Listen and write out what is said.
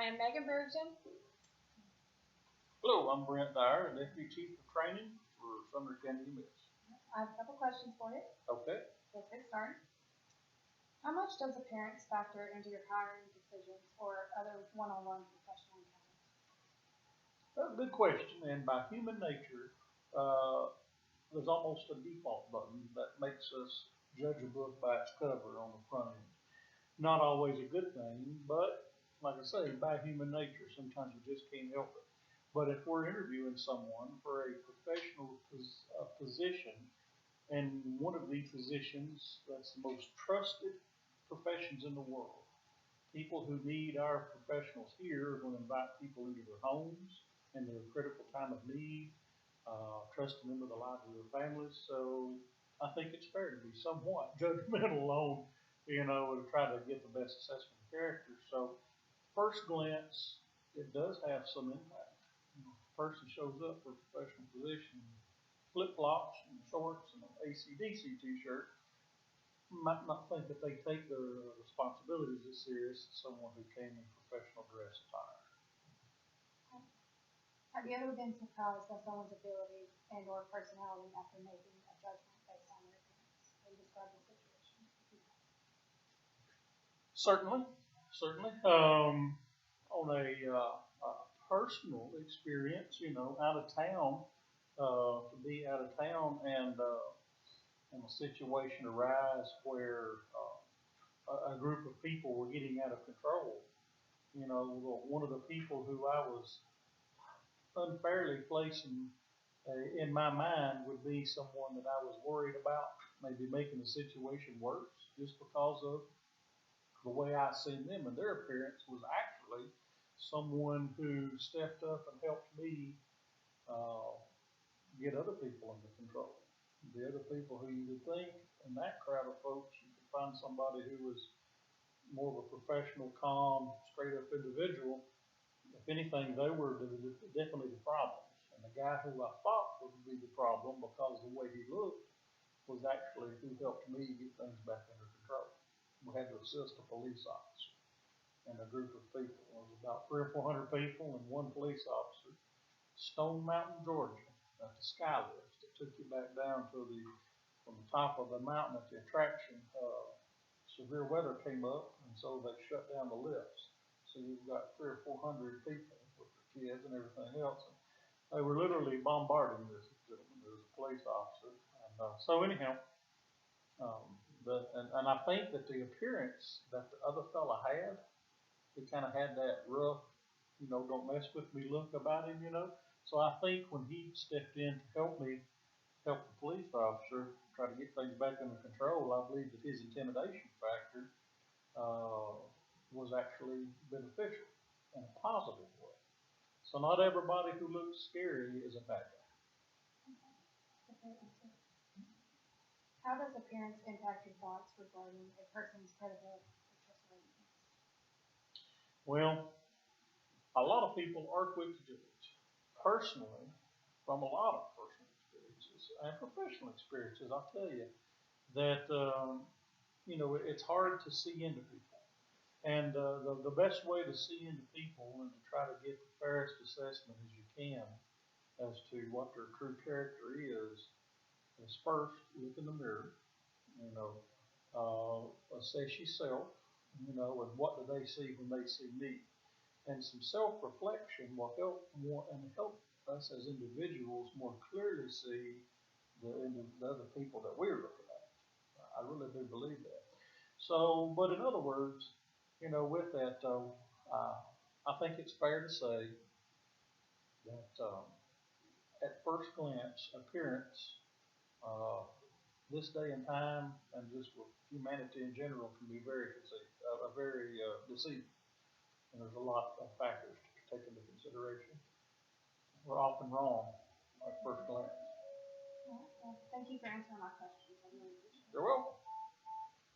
I am Megan Bergson. Hello, I'm Brent Dyer, Deputy Chief of Training for Sumner County EMS. I have a couple questions for you. Okay. Let's get started. How much does appearance factor into your hiring decisions or other one-on-one professional encounters? Good question. And by human nature, there's almost a default button that makes us judge a book by its cover on the front end. Not always a good thing, but like I say, by human nature, sometimes we just can't help it. But if we're interviewing someone for a professional position, and one of these positions that's the most trusted professions in the world, people who need our professionals here are going to invite people into their homes in their critical time of need, trusting them with the lives of their families. So I think it's fair to be somewhat judgmental on, to try to get the best assessment of character. So first glance, it does have some impact. A person shows up for a professional position, flip-flops and shorts and an AC/DC t-shirt, might not think that they take their responsibilities as serious as someone who came in professional dress attire. Have you ever been surprised by someone's ability and or personality after making a judgment based on their appearance? Can you describe the situation? Certainly. On a personal experience, out of town, to be out of town and a situation arise where a group of people were getting out of control. One of the people who I was unfairly placing in my mind would be someone that I was worried about maybe making the situation worse just because of the way I seen them, and their appearance was actually someone who stepped up and helped me get other people under control. The other people who you would think in that crowd of folks, you could find somebody who was more of a professional, calm, straight up individual. If anything, they were definitely the problems. And the guy who I thought would be the problem because of the way he looked was actually who helped me get things back under control. We had to assist a police officer and a group of people. It was about 300 or 400 people and one police officer. Stone Mountain, Georgia, at the sky lift. It took you back down to from the top of the mountain at the attraction. Severe weather came up, and so they shut down the lifts. So you've got 300 or 400 people with their kids and everything else. And they were literally bombarding this gentleman who was a police officer. And so anyhow, and I think that the appearance that the other fella had, he kind of had that rough, don't mess with me look about him. So I think when he stepped in to help the police officer try to get things back under control, I believe that his intimidation factor was actually beneficial in a positive way. So not everybody who looks scary is a bad guy. Okay. How does appearance impact your thoughts regarding a person's credibility or trustworthiness? Well, a lot of people are quick to judge. Personally, from a lot of personal experiences and professional experiences, I'll tell you that, it's hard to see into people. And the best way to see into people and to try to get the fairest assessment as you can as to what their true character is first look in the mirror, assess yourself, and what do they see when they see me. And some self-reflection will help us as individuals more clearly see the other people that we're looking at. I really do believe that. So, but in other words, with that though, I think it's fair to say that at first glance, appearance, this day and time, and just with humanity in general, can be very deceiving. And there's a lot of factors to take into consideration. We're often wrong at first glance. Well, thank you for answering my questions. I really appreciate it. You're welcome.